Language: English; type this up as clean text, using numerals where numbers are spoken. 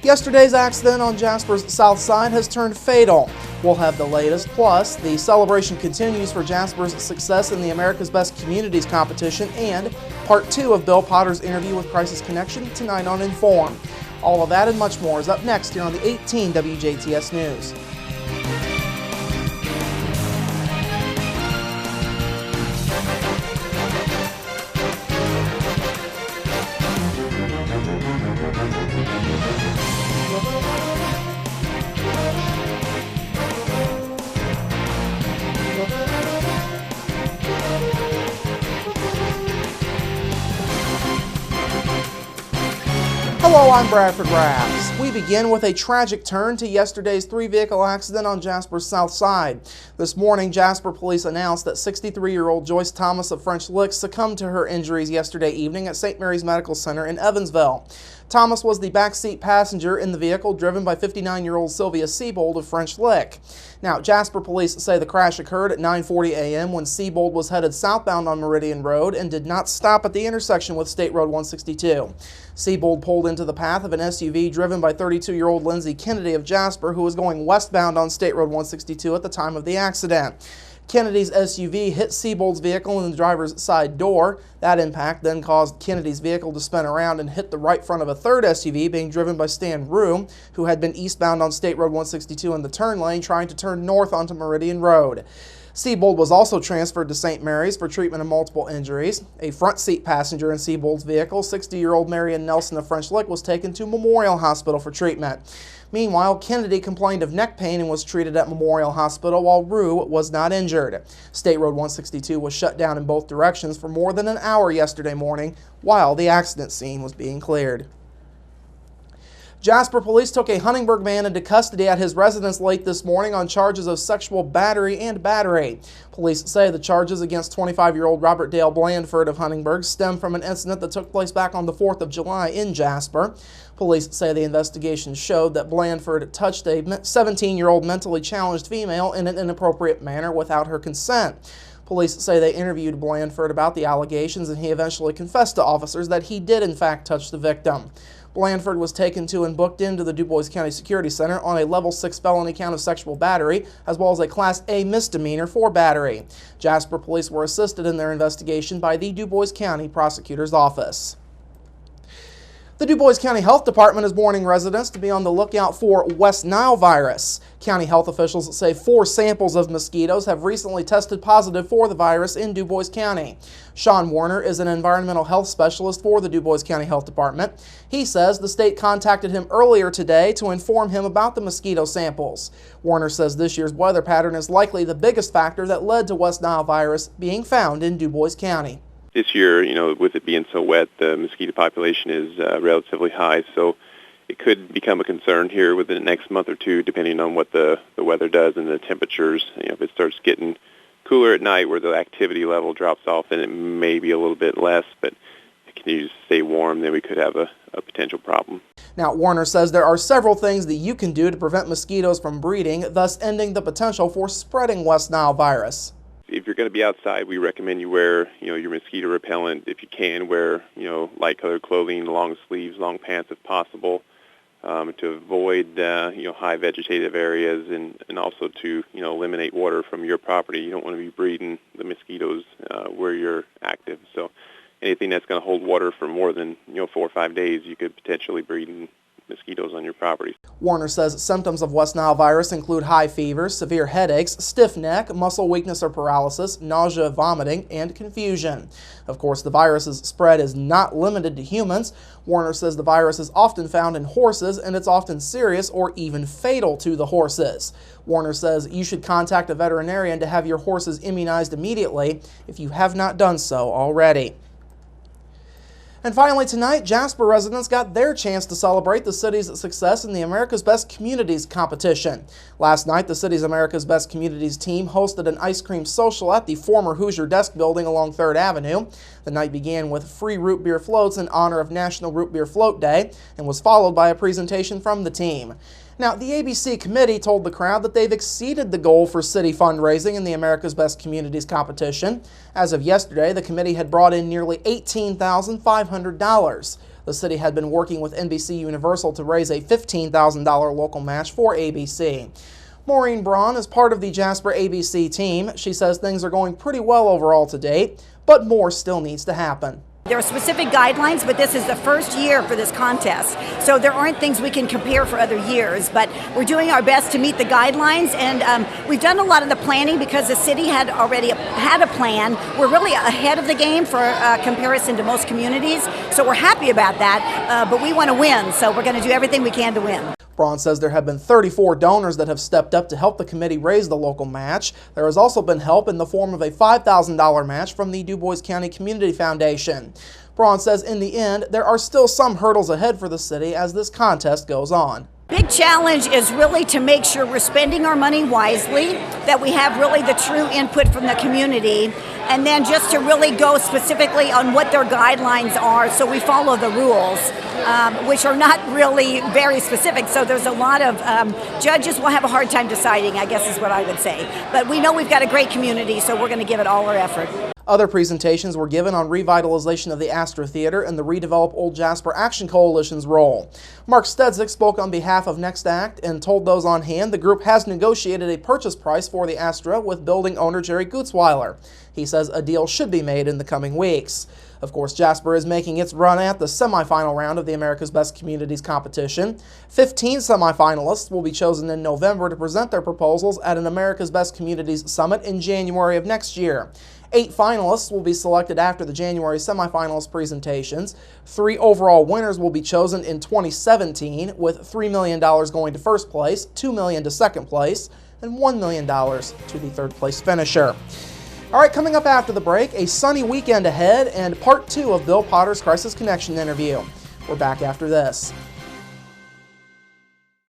Yesterday's accident on Jasper's south side has turned fatal. We'll have the latest, plus the celebration continues for Jasper's success in the America's Best Communities competition, and part 2 of Bill Potter's interview with Crisis Connection tonight on Inform. All of that and much more is up next here on the 18 WJTS News. Hello, I'm Bradford Raths. We begin with a tragic turn to yesterday's 3-vehicle accident on Jasper's south side. This morning, Jasper police announced that 63-year-old Joyce Thomas of French Lick succumbed to her injuries yesterday evening at St. Mary's Medical Center in Evansville. Thomas was the backseat passenger in the vehicle driven by 59-year-old Sylvia Seabold of French Lick. Now, Jasper police say the crash occurred at 9:40 a.m. when Seabold was headed southbound on Meridian Road and did not stop at the intersection with State Road 162. Seabold pulled into the path of an SUV driven by 32-year-old Lindsay Kennedy of Jasper, who was going westbound on State Road 162 at the time of the accident. Kennedy's SUV hit Seabold's vehicle in the driver's side door. That impact then caused Kennedy's vehicle to spin around and hit the right front of a third SUV being driven by Stan Rue, who had been eastbound on State Road 162 in the turn lane trying to turn north onto Meridian Road. Seabold was also transferred to St. Mary's for treatment of multiple injuries. A front seat passenger in Seabold's vehicle, 60-year-old Marion Nelson of French Lick, was taken to Memorial Hospital for treatment. Meanwhile, Kennedy complained of neck pain and was treated at Memorial Hospital, while Rue was not injured. State Road 162 was shut down in both directions for more than an hour yesterday morning while the accident scene was being cleared. Jasper police took a Huntingburg man into custody at his residence late this morning on charges of sexual battery and battery. Police say the charges against 25-year-old Robert Dale Blandford of Huntingburg stem from an incident that took place back on the 4th of July in Jasper. Police say the investigation showed that Blandford touched a 17-year-old mentally challenged female in an inappropriate manner without her consent. Police say they interviewed Blandford about the allegations, and he eventually confessed to officers that he did in fact touch the victim. Blandford was taken to and booked into the DuBois County Security Center on a level 6 felony count of sexual battery, as well as a Class A misdemeanor for battery. Jasper police were assisted in their investigation by the DuBois County Prosecutor's Office. The DuBois County Health Department is warning residents to be on the lookout for West Nile virus. County health officials say 4 samples of mosquitoes have recently tested positive for the virus in DuBois County. Sean Warner is an environmental health specialist for the DuBois County Health Department. He says the state contacted him earlier today to inform him about the mosquito samples. Warner says this year's weather pattern is likely the biggest factor that led to West Nile virus being found in DuBois County. This year, with it being so wet, the mosquito population is relatively high, so it could become a concern here within the next month or two, depending on what the weather does and the temperatures. If it starts getting cooler at night where the activity level drops off, then it may be a little bit less, but if it continues to stay warm, then we could have a potential problem. Now, Warner says there are several things that you can do to prevent mosquitoes from breeding, thus ending the potential for spreading West Nile virus. If you're going to be outside, we recommend you wear, your mosquito repellent. If you can, wear, light-colored clothing, long sleeves, long pants if possible, to avoid, high vegetative areas, and also to, eliminate water from your property. You don't want to be breeding the mosquitoes where you're active. So anything that's going to hold water for more than, 4 or 5 days, you could potentially breed in mosquitoes on your property. Warner says symptoms of West Nile virus include high fever, severe headaches, stiff neck, muscle weakness or paralysis, nausea, vomiting, and confusion. Of course, the virus's spread is not limited to humans. Warner says the virus is often found in horses, and it's often serious or even fatal to the horses. Warner says you should contact a veterinarian to have your horses immunized immediately if you have not done so already. And finally tonight, Jasper residents got their chance to celebrate the city's success in the America's Best Communities competition. Last night, the city's America's Best Communities team hosted an ice cream social at the former Hoosier Desk building along 3rd Avenue. The night began with free root beer floats in honor of National Root Beer Float Day and was followed by a presentation from the team. Now, the ABC committee told the crowd that they've exceeded the goal for city fundraising in the America's Best Communities competition. As of yesterday, the committee had brought in nearly $18,500. The city had been working with NBC Universal to raise a $15,000 local match for ABC. Maureen Braun is part of the Jasper ABC team. She says things are going pretty well overall to date, but more still needs to happen. There are specific guidelines, but this is the first year for this contest. So there aren't things we can compare for other years, but we're doing our best to meet the guidelines, and we've done a lot of the planning because the city had already had a plan. We're really ahead of the game for comparison to most communities, so we're happy about that, but we want to win, so we're going to do everything we can to win. Braun says there have been 34 donors that have stepped up to help the committee raise the local match. There has also been help in the form of a $5,000 match from the Du Bois County Community Foundation. Braun says in the end, there are still some hurdles ahead for the city as this contest goes on. Big challenge is really to make sure we're spending our money wisely, that we have really the true input from the community, and then just to really go specifically on what their guidelines are so we follow the rules, which are not really very specific. So there's a lot of judges will have a hard time deciding, I guess is what I would say. But we know we've got a great community, so we're going to give it all our effort. Other presentations were given on revitalization of the Astra Theater and the Redevelop Old Jasper Action Coalition's role. Mark Stedzik spoke on behalf of Next Act and told those on hand the group has negotiated a purchase price for the Astra with building owner Jerry Gutzweiler. He says a deal should be made in the coming weeks. Of course, Jasper is making its run at the semifinal round of the America's Best Communities competition. 15 semifinalists will be chosen in November to present their proposals at an America's Best Communities Summit in January of next year. 8 finalists will be selected after the January semifinals presentations. 3 overall winners will be chosen in 2017, with $3 million going to first place, $2 million to second place, and $1 million to the third place finisher. All right, coming up after the break, a sunny weekend ahead and part 2 of Bill Potter's Crisis Connection interview. We're back after this.